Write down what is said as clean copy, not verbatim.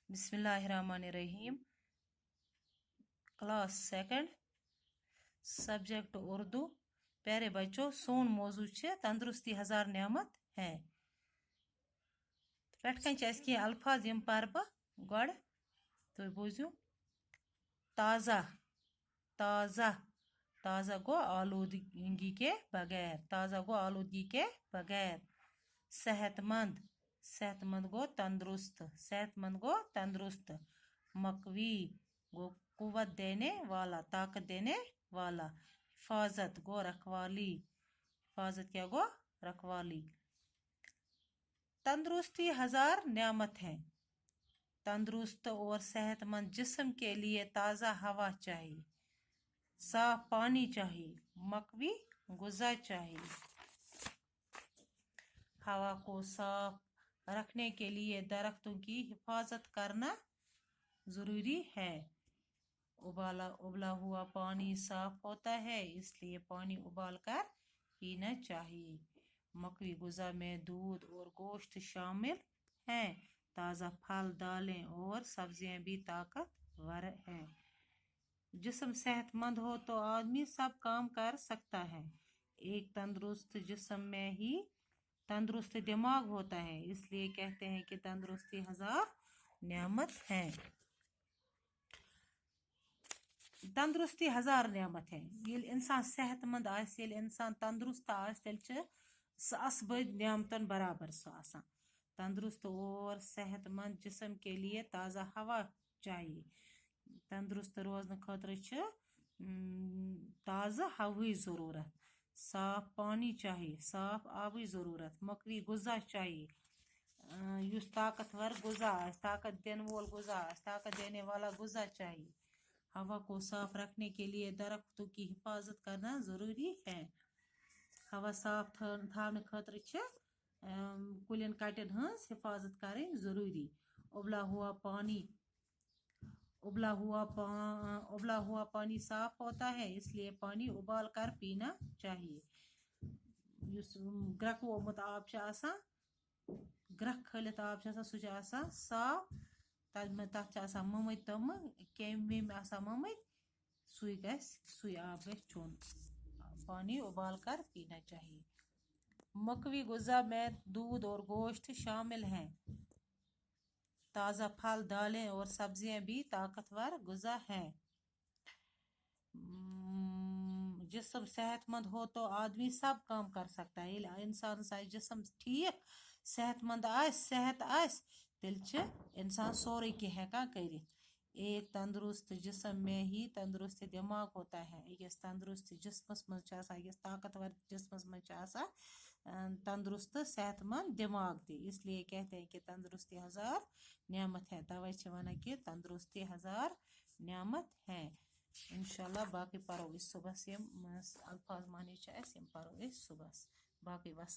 बिस्मिल्लाहिर्रहमानिर्रहीम। Class second, subject Urdu. प्यारे बच्चों, सोन मौजू तंदुरुस्ती हजार नेमत है। पेट कह अल्फाज यम पर बह तो बोजू। ताज़ा, ताज़ा, ताज़ा गो आलूदगी के बगैर, ताज़ा गो आलूदगी के बगैर। सेहतमंद, सेहतमंद गो तंदुरुस्त, सेहतमंद गो तंदुरुस्त। मकवी गो कुव्वत देने वाला, ताकत देने वाला। हिफाजत गो रखवाली, हिफाजत क्या गो रखवाली। तंदुरुस्ती हजार नियामत है। तंदुरुस्त और सेहतमंद जिस्म के लिए ताज़ा हवा चाहिए, साफ पानी चाहिए, मकवी गुज़ा चाहिए। हवा को साफ रखने के लिए दरख्तों की हिफाजत करना जरूरी है। उबला हुआ पानी साफ होता है, इसलिए पानी उबाल कर पीना चाहिए। मकवी गुज़ा में दूध और गोश्त शामिल हैं। ताज़ा फल, दालें और सब्जियां भी ताकतवर हैं। जिस्म सेहतमंद हो तो आदमी सब काम कर सकता है। एक तंदुरुस्त जिस्म में ही तंदुरुस्त दिमाग होता है, इसलिए कहते हैं कि तंदुरुस्ती हजार नियामत है। तंदुरुस्ती हजार नियामत है। ये इंसान सेहतमंद आस, ये इंसान तंदुरुस्त आस, तेल सास बद नियामतन बराबर सह। तंदुरुस्त और सेहतमंद जिस्म के लिए ताज़ा हवा चाहिए। तंदुरुस्त रोजन खतर ताज़ा हवा जरूरत। साफ पानी चाहिए, साफ आब जरूरत। मकवी गुज़ा चाहिए, युस ताकतवर गुज़ा, ताकत देने वाला गुज़ा, ताकत देने वाला गुज़ा चाहिए। हवा को साफ रखने के लिए दरख्तों की हिफाजत करना जरूरी है। हवा साफ थाने खतर कुलियन कटन हंस हिफाजत करें जरूरी। उबला हुआ पानी, उबला हुआ पानी साफ होता है, इसलिए पानी उबाल कर पीना चाहिए। ग्रकवोमुत आब ग्रक खलित आब सह साफ, तथ ममत तम केम वेम ममत, सुई आब चुन। पानी उबाल कर पीना चाहिए। मकवी गुज़ा में दूध और गोश्त शामिल हैं। ताज़ा फल, दालें और सब्जियां भी ताकतवर गुज़ा हैं। जिस्म सेहतमंद हो तो आदमी सब काम कर सकता है। इंसान सा जिस्म ठीक सेहतमंद सेहत तेल इंसान सोरे कह हेकान करित। एक तंदुरुस्त जिस्म में ही तंदुरुस्त दिमाग होता है। अकिस तंदुरुस्त जिस्मस मज अकिस ताकतवर जिस्मस मज तंदुरुस्त सेहतमंद दिमाग दी, इसलिए कहते हैं कि तंदुरुस्ती हजार नियामत है। तवे वन कि तंदुरुस्ती हजार नियामत है। इंशाल्लाह बाकी पढ़ो इस सुबह से अल्फाज मानी पढ़ो इस सुबह बाकी बस।